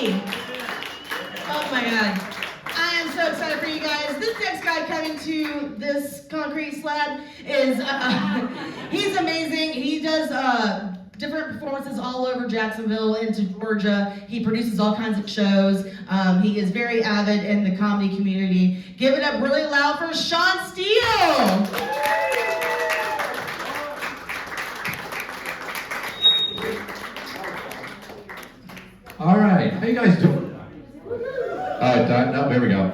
Danny. Oh my God. I am so excited for you guys. This next guy coming to this concrete slab is, he's amazing. He does different performances all over Jacksonville into Georgia. He produces all kinds of shows. He is very avid in the comedy community. Give it up really loud for Sean Steele. All right, how you guys doing? No, there we go.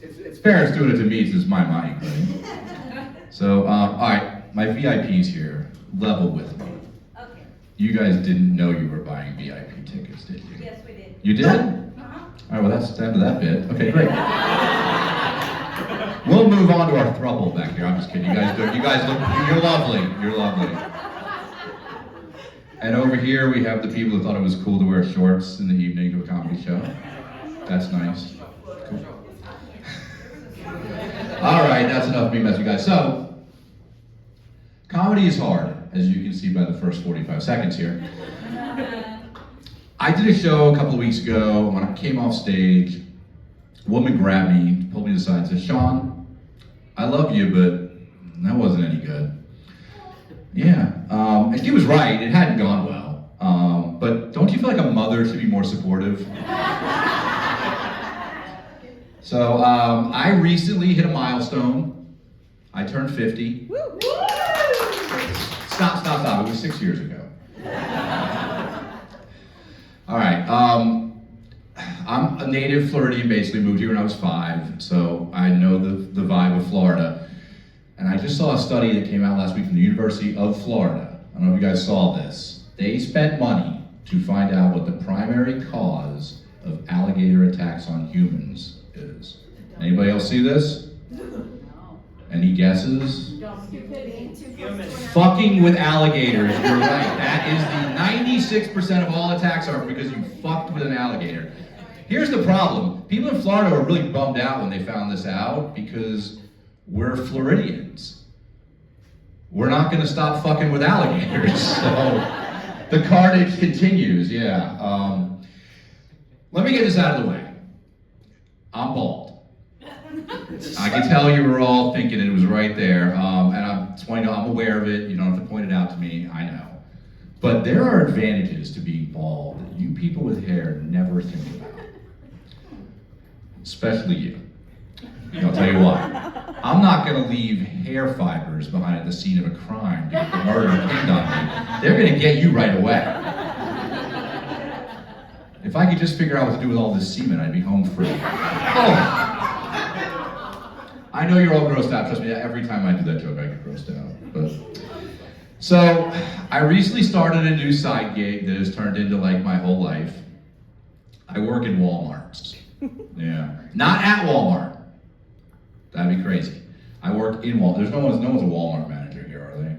It's Ferris doing it to me, so it's my mic, right? So, all right, my VIPs here, level with me. Okay. You guys didn't know you were buying VIP tickets, did you? Yes, we did. You did? Uh-huh. All right, well, that's the end of that bit. Okay, great. We'll move on to our throuple back here. I'm just kidding. You guys look, you're lovely. You're lovely. And over here, we have the people who thought it was cool to wear shorts in the evening to a comedy show. That's nice. Cool. All right, that's enough of me messing with you guys. So, comedy is hard, as you can see by the first 45 seconds here. I did a show a couple of weeks ago. When I came off stage, a woman grabbed me, pulled me aside, and said, "Sean, I love you, but that wasn't any good." Yeah, and she was right. It hadn't gone well. But don't you feel like a mother should be more supportive? So I recently hit a milestone. I turned 50. Stop. It was 6 years ago. All right. I'm a native Floridian, basically moved here when I was 5, so I know the vibe of Florida. And I just saw a study that came out last week from the University of Florida. I don't know if you guys saw this. They spent money to find out what the primary cause of alligator attacks on humans is. Anybody else see this? Any guesses? Fucking with alligators, you're right. That is the 96% of all attacks are because you fucked with an alligator. Here's the problem. People in Florida were really bummed out when they found this out because we're Floridians. We're not gonna stop fucking with alligators. So the carnage continues, yeah. Let me get this out of the way. I'm bald. I can tell you were all thinking it was right there, and I'm aware of it. You don't have to point it out to me, I know. But there are advantages to being bald that you people with hair never think about. Especially you. I'll tell you why. I'm not gonna leave hair fibers behind at the scene of a crime to get the murderer pinned on me. They're gonna get you right away. If I could just figure out what to do with all this semen, I'd be home free. Oh. I know you're all grossed out. Trust me, every time I do that joke, I get grossed out. But so, I recently started a new side gig that has turned into like my whole life. I work in Walmarts. Yeah, not at Walmart. That'd be crazy. I work in Walmart. No one's a Walmart manager here, are they?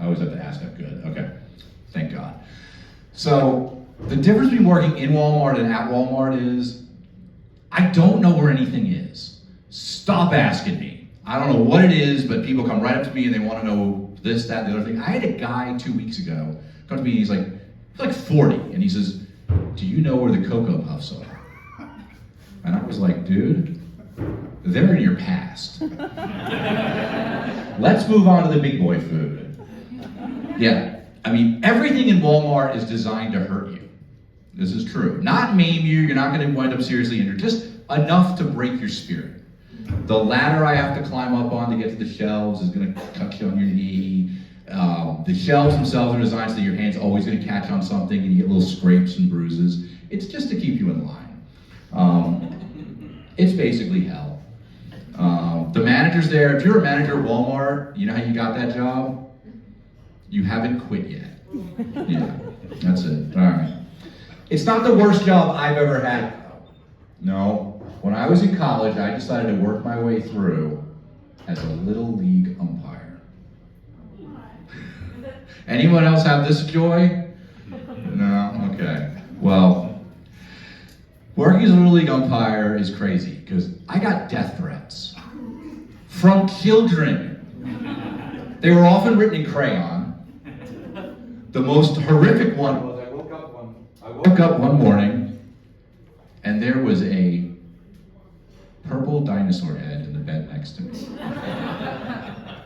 I always have to ask that. Good. Okay. Thank God. So the difference between working in Walmart and at Walmart is I don't know where anything is. Stop asking me. I don't know what it is, but people come right up to me and they want to know this, that, the other thing. I had a guy 2 weeks ago come to me. He's like 40, and he says, "Do you know where the Cocoa Puffs are?" And I was like, "Dude, they're in your past. Let's move on to the big boy food." Yeah, I mean, everything in Walmart is designed to hurt you. This is true. Not maim you, you're not gonna wind up seriously injured, just enough to break your spirit. The ladder I have to climb up on to get to the shelves is gonna cut you on your knee. The shelves themselves are designed so that your hand's always gonna catch on something and you get little scrapes and bruises. It's just to keep you in line. It's basically hell. The managers there, if you're a manager at Walmart, you know how you got that job? You haven't quit yet. Yeah, that's it. All right. It's not the worst job I've ever had. No. When I was in college, I decided to work my way through as a little league umpire. Anyone else have this joy? No? Okay. Well, working as a little league umpire is crazy because I got death threats from children. They were often written in crayon. The most horrific one was I woke woke up one morning and there was a purple dinosaur head in the bed next to me.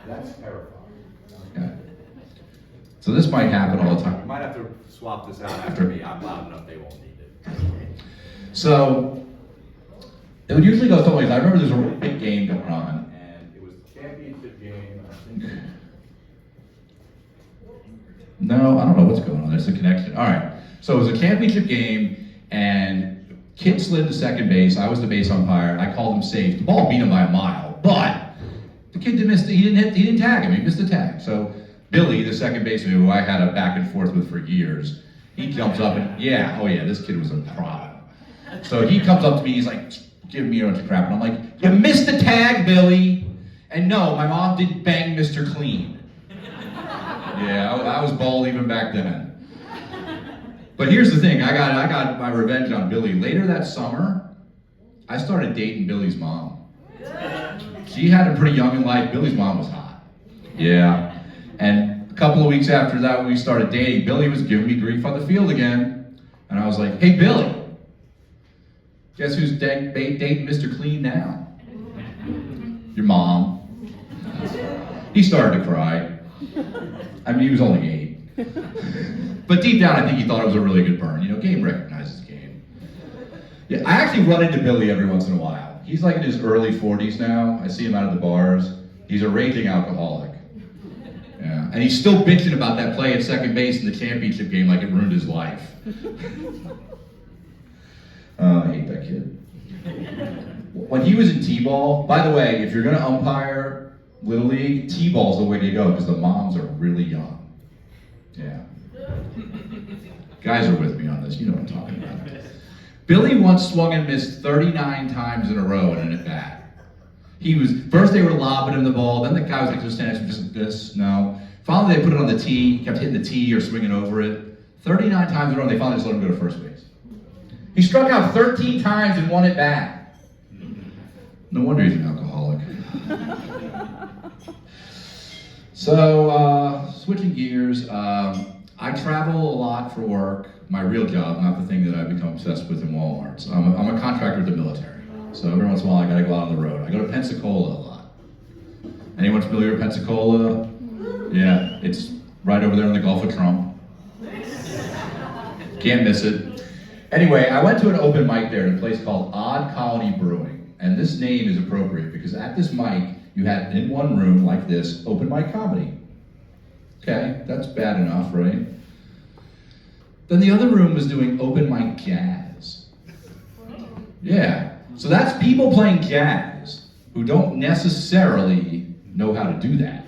That's terrifying. Yeah. So this might happen all the You time. might have to swap this out after me. I'm loud enough, they won't need it. So it would usually go something like this. I remember there was a really big game going on, And it was the championship game, I think. No, I don't know what's going on. There's a connection. All right. So it was a championship game, and Kid slid to second base. I was the base umpire. I called him safe. The ball beat him by a mile, but the kid didn't miss. He didn't tag him. He missed the tag. So Billy, the second baseman, who I had a back and forth with for years, he jumps up and this kid was a problem. So he comes up to me. He's like, giving me a bunch of crap, and I'm like, you missed the tag, Billy. And no, my mom didn't bang Mr. Clean. Yeah, I was bald even back then. But here's the thing, I got my revenge on Billy. Later that summer, I started dating Billy's mom. She had him pretty young in life. Billy's mom was hot. Yeah. And a couple of weeks after that, when we started dating, Billy was giving me grief on the field again. And I was like, hey, Billy, guess who's dating Mr. Clean now? Your mom. He started to cry. I mean, he was only 8. But deep down, I think he thought it was a really good burn. You know, game recognizes game. Yeah, I actually run into Billy every once in a while. He's like in his early 40s now. I see him out at the bars. He's a raging alcoholic. Yeah, and he's still bitching about that play at second base in the championship game like it ruined his life. I hate that kid. When he was in T-ball, by the way, if you're going to umpire Little League, T-ball's the way to go because the moms are really young. Yeah. Guys are with me on this. You know what I'm talking about. Billy once swung and missed 39 times in a row in an at-bat. First they were lobbing him the ball, then the guy was like just standing just like this, no. Finally they put it on the tee, kept hitting the tee or swinging over it. 39 times in a row, and they finally just let him go to first base. He struck out 13 times in one at-bat. No wonder he's an alcoholic. So, switching gears, I travel a lot for work, my real job, not the thing that I've become obsessed with in Walmart. So I'm a contractor with the military. So every once in a while I gotta go out on the road. I go to Pensacola a lot. Anyone familiar with Pensacola? Yeah, it's right over there in the Gulf of Trump. Can't miss it. Anyway, I went to an open mic there at a place called Odd Colony Brewing. And this name is appropriate because at this mic, you had in one room like this, open mic comedy. Okay, that's bad enough, right? Then the other room was doing open mic jazz. Yeah, so that's people playing jazz who don't necessarily know how to do that.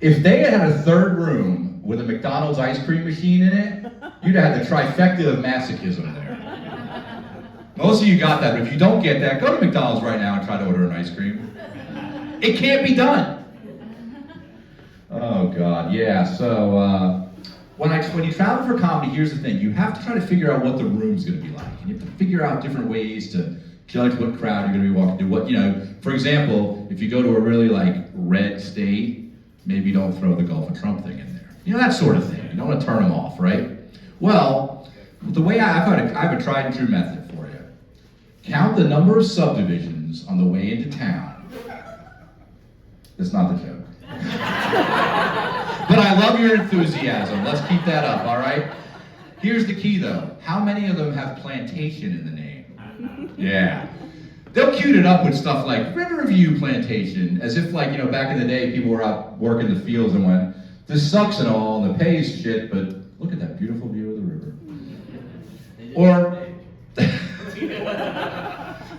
If they had a third room with a McDonald's ice cream machine in it, you'd have the trifecta of masochism there. Most of you got that, but if you don't get that, go to McDonald's right now and try to order an ice cream. It can't be done. Oh God, yeah, so when you travel for comedy, here's the thing. You have to try to figure out what the room's gonna be like. And you have to figure out different ways to judge what crowd you're gonna be walking to. For example, if you go to a really like red state, maybe don't throw the Gulf of Trump thing in there. You know, that sort of thing. You don't want to turn them off, right? Well, the way I have a tried and true method for you. Count the number of subdivisions on the way into town. That's not the joke. But I love your enthusiasm. Let's keep that up, all right? Here's the key, though. How many of them have plantation in the name? Yeah. They'll cue it up with stuff like Riverview Plantation, as if like, back in the day, people were out working the fields and went, this sucks and all, and the pay is shit, but look at that beautiful view of the river.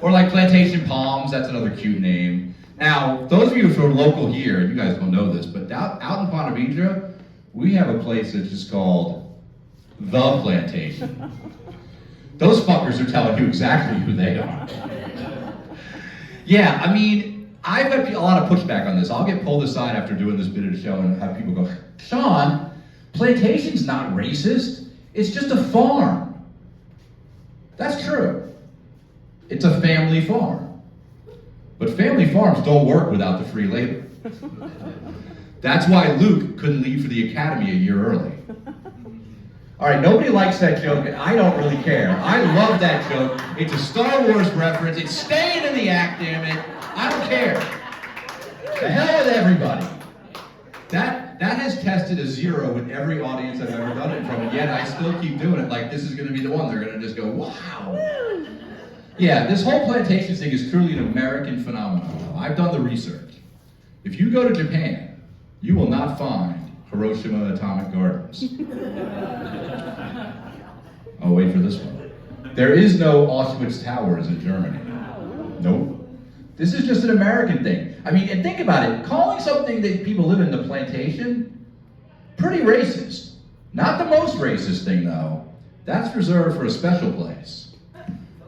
Or like Plantation Palms, that's another cute name. Now, those of you who are local here, you guys don't know this, but out in Ponte Vedra, we have a place that's just called The Plantation. Those fuckers are telling you exactly who they are. Yeah, I mean, I've had a lot of pushback on this. I'll get pulled aside after doing this bit of the show and have people go, Sean, plantation's not racist. It's just a farm. That's true. It's a family farm. But family farms don't work without the free labor. That's why Luke couldn't leave for the academy a year early. All right, nobody likes that joke, and I don't really care. I love that joke. It's a Star Wars reference. It's staying in the act, damn it. I don't care. The hell with everybody. That has tested a 0 with every audience I've ever done it from, and yet I still keep doing it like this is going to be the one. They're going to just go, wow. Yeah, this whole plantation thing is truly an American phenomenon. I've done the research. If you go to Japan, you will not find Hiroshima Atomic Gardens. Oh, wait for this one. There is no Auschwitz Towers in Germany. Nope. This is just an American thing. I mean, and think about it. Calling something that people live in the plantation, pretty racist. Not the most racist thing, though. That's reserved for a special place.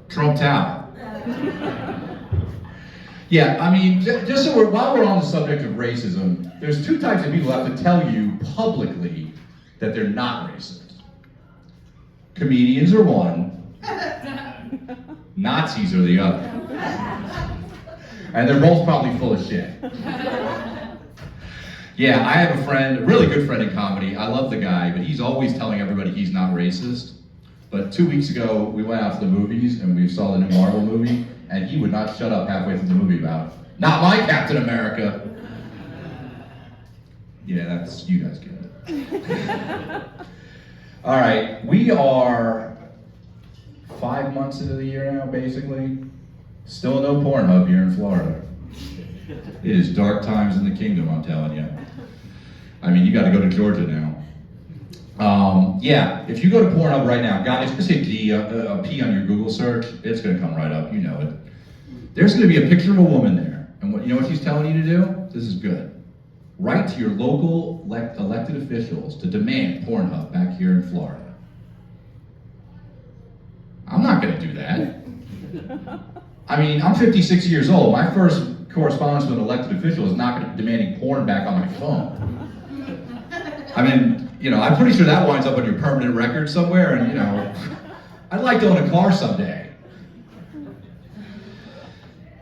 Trump Tower. Yeah, I mean, just so while we're on the subject of racism, there's 2 types of people who have to tell you publicly that they're not racist. Comedians are one, Nazis are the other. And they're both probably full of shit. Yeah, I have a friend, a really good friend in comedy. I love the guy, but he's always telling everybody he's not racist. But 2 weeks ago, we went out to the movies and we saw the new Marvel movie, and he would not shut up halfway through the movie about, not my Captain America. Yeah, that's, you guys get it. All right, we are 5 months into the year now, basically. Still no Pornhub here in Florida. It is dark times in the kingdom, I'm telling you. I mean, you got to go to Georgia now. Yeah, if you go to Pornhub right now, guys, just hit P on your Google search. It's going to come right up. You know it. There's going to be a picture of a woman there, and you know what she's telling you to do? This is good. Write to your local elected officials to demand Pornhub back here in Florida. I'm not going to do that. I mean, I'm 56 years old. My first correspondence with an elected official is not going to be demanding porn back on my phone. I mean, you know, I'm pretty sure that winds up on your permanent record somewhere, and, you know, I'd like to own a car someday.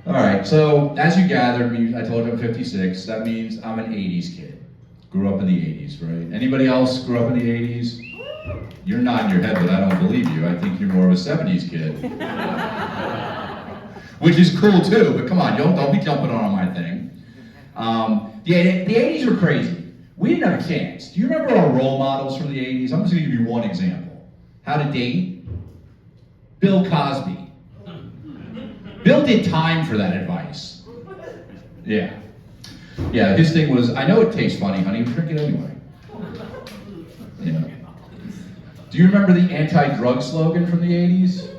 All right, so as you gathered, I told you I'm 56. That means I'm an 80s kid. Grew up in the 80s, right? Anybody else grew up in the 80s? You're nodding your head, but I don't believe you. I think you're more of a 70s kid. Which is cool too, but come on, don't be jumping on my thing. The 80s were crazy. We didn't have a chance. Do you remember our role models from the 80s? I'm just gonna give you one example. How to date? Bill Cosby. Bill did time for that advice. Yeah. Yeah, his thing was, I know it tastes funny, honey, drink it anyway. Yeah. Do you remember the anti-drug slogan from the 80s?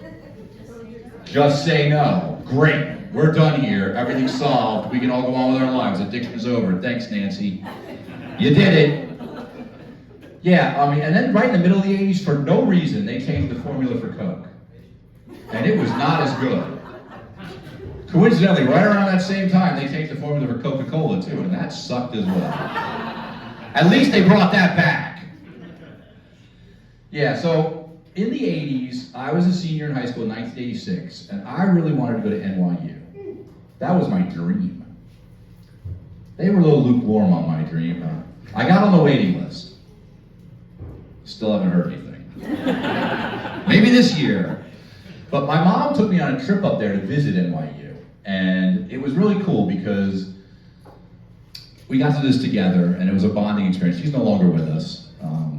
Just say no. Great. We're done here. Everything's solved. We can all go on with our lives. Addiction's over. Thanks, Nancy. You did it. Yeah, I mean, and then right in the middle of the 80s, for no reason, they changed the formula for Coke. And it was not as good. Coincidentally, right around that same time, they changed the formula for Coca-Cola too, and that sucked as well. At least they brought that back. Yeah, so in the 80s, I was a senior in high school in 1986, and I really wanted to go to NYU. That was my dream. They were a little lukewarm on my dream. I got on the waiting list. Still haven't heard anything. Maybe this year. But my mom took me on a trip up there to visit NYU. And it was really cool because we got to do this together, and it was a bonding experience. She's no longer with us.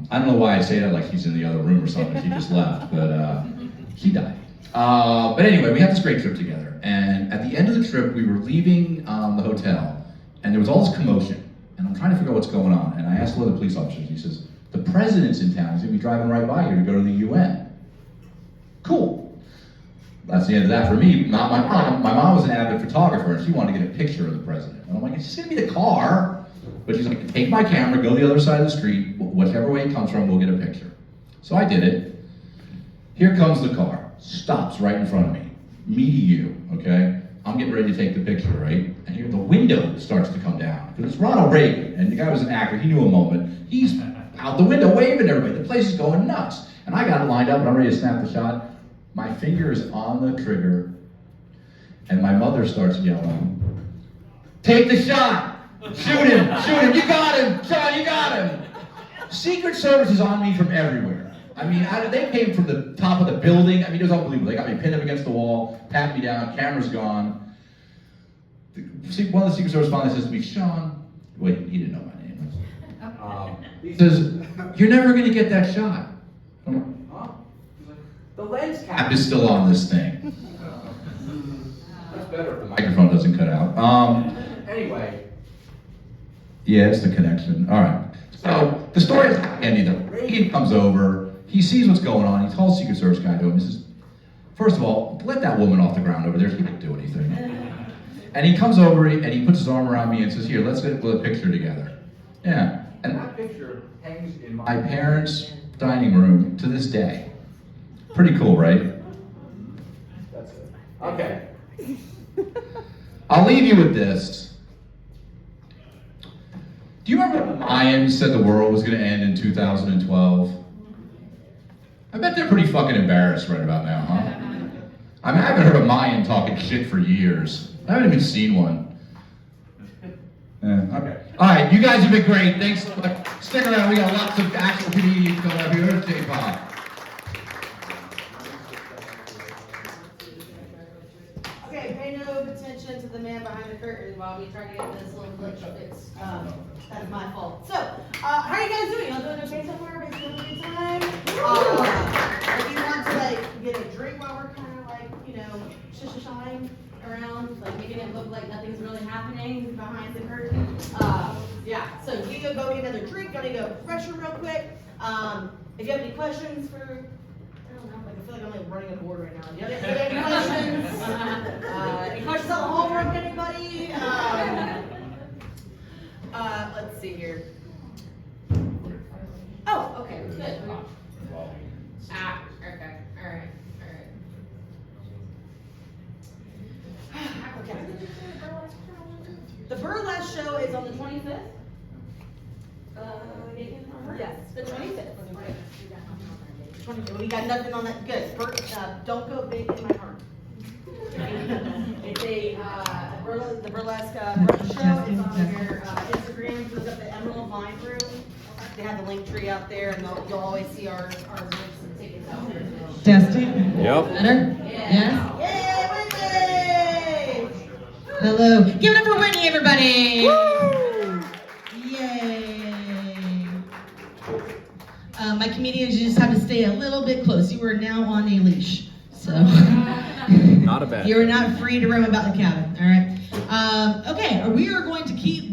I don't know why I say that like she's in the other room or something. She just left, but she died. But anyway, we had this great trip together. And at the end of the trip, we were leaving the hotel, and there was all this commotion. And I'm trying to figure out what's going on. And I asked one of the police officers, he says, the president's in town. He's going to be driving right by here to go to the UN. Cool. That's the end of that for me. Not my mom. My mom was an avid photographer, and she wanted to get a picture of the president. And I'm like, it's just going to be the car. But she's like, take my camera, go the other side of the street, whichever way it comes from, we'll get a picture. So I did it. Here comes the car. Stops right in front of me. Me to you, okay? I'm getting ready to take the picture, right? And here the window starts to come down. Because it's Ronald Reagan, and the guy was an actor. He knew a moment. He's out the window waving at everybody. The place is going nuts. And I got it lined up, and I'm ready to snap the shot. My finger is on the trigger, and my mother starts yelling, take the shot! Shoot him! Shoot him! You got him! Sean, you got him! Secret Service is on me from everywhere. I mean, they came from the top of the building. I mean, it was unbelievable. They got me pinned up against the wall, pat me down, camera's gone. One of the Secret Service finally says to me, Sean, wait, he didn't know my name. He says, you're never going to get that shot. I'm like, huh? He's like, the lens cap is still on this thing. That's better if the microphone doesn't cut out. Anyway. Yeah, it's the connection. All right. So the story is ending. Reagan comes over. He sees what's going on. He calls Secret Service guy to him. He says, first of all, let that woman off the ground over there. She didn't do anything. And he comes over and he puts his arm around me and says, here, let's get a picture together. Yeah. And that picture hangs in my parents' dining room to this day. Pretty cool, right? That's it. Okay. I'll leave you with this. Do you remember when the Mayans said the world was going to end in 2012? I bet they're pretty fucking embarrassed right about now, huh? I mean, I haven't heard a Mayan talking shit for years. I haven't even seen one. Okay. All right, you guys have been great. Thanks so much. Stick around. We got lots of actual comedians coming up here. J-Pop. Okay, pay no attention to the man behind the curtain while we try to get this little glitch fixed. That's my fault. So, how are you guys doing? Y'all doing okay so far? Everybody's having a good time? If you want to like get a drink while we're kind of like, you know, shisha-shying around, like making it look like nothing's really happening behind the curtain. Yeah, so you can go get another drink, gotta go refresher real quick. If you have any questions for, I don't know, like I feel like I'm like running a board right now. Do you have any questions? Any questions on the homework, anybody? Let's see here. Oh, okay, good. Okay, all right. Okay. The burlesque show is on the 25th. Yes, the 25th. We got nothing on that. Good. Don't go big in my heart. It's the burlesque show. It's on your Instagram. If you look up the Emerald Vine Room, they have the link tree out there, and you'll always see our links and tickets out there. Testing. Yep. Better? Yeah. Yay, Whitney! Hello. Give it up for Whitney, everybody. Woo! Yay. My comedians, you just have to stay a little bit close. You are now on a leash. So Not a bad. you are not free to roam about the cabin. All right. Okay. We are going to keep